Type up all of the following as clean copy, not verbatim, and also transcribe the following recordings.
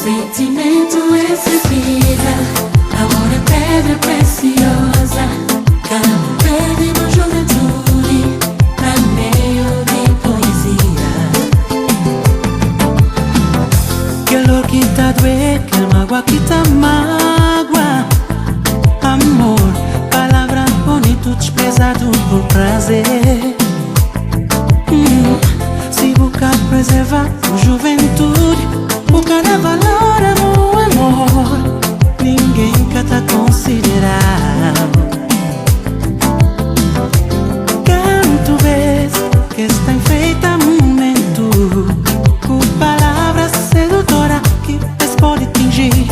Sentimento excessivo, amor é pedra preciosa, campo verde na juventude, pra meio de poesia. Calor que tá doer, mágoa que tá mágoa. Amor, palavra bonito desprezado por prazer. Se buscar preservar a juventude, o cada valor é o amor, ninguém cata considerar. Canto vez que está enfeita momento, com palavras sedutoras que pode atingir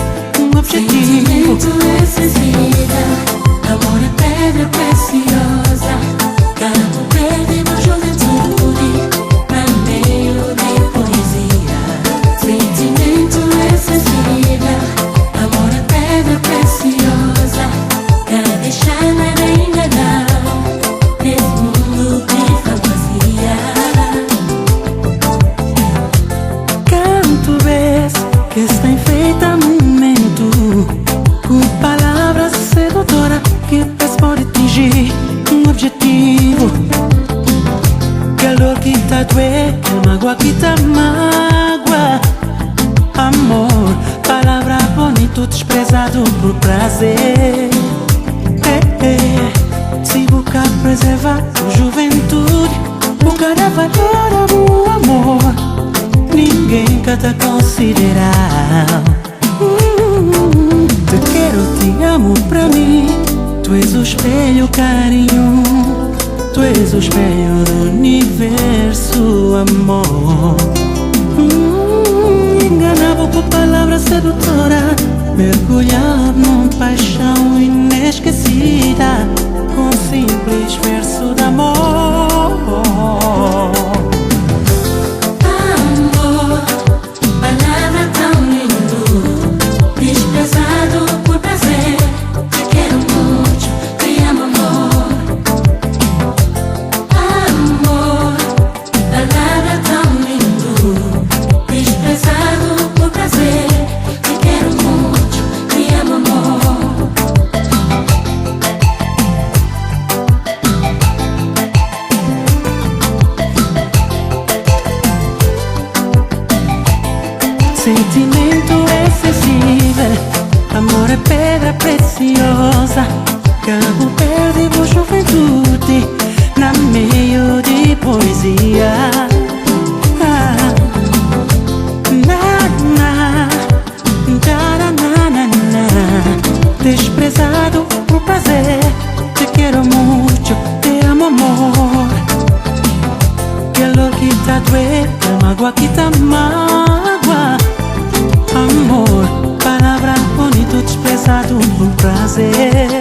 objetivo. Sentimento excessivo, amor é pedra preciosa, campo verde na juventude, pra meio de poesia. Sentimento excessivo, amor é pedra preciosa, quero deixar nada enganar nesse mundo de fantasia. Canto vez que está enfeita momento, com palavras sedutoras que pode atingir objetivo. Calor que tá doer, mágoa que tá mágoa. Amor, palavra bonito desprezado por prazer. Se buscar preservar a juventude, o cada valor é o amor, ninguém cata considerar. Te quero, te amo pra mim, tu és o espelho, carinho, tu és o espelho do universo, amor. Enganava por palavra sedutora, mergulhava numa paixão inesquecida, com um simples verso de amor. Amor, palavra tão lindo, desprezado por prazer. Te quero muito, te amo, amor. Amor, palavra tão lindo, desprezado por prazer. Te quero muito, te amo, amor. Sentimento excessivo, amor é pedra preciosa, campo verde por juventude, na meio de poesia. Desprezado por prazer, te quero muito, te amo, amor. Calor que tá doer, mágoa que tá mágoa. Amor, palavra bonito desprezado por prazer.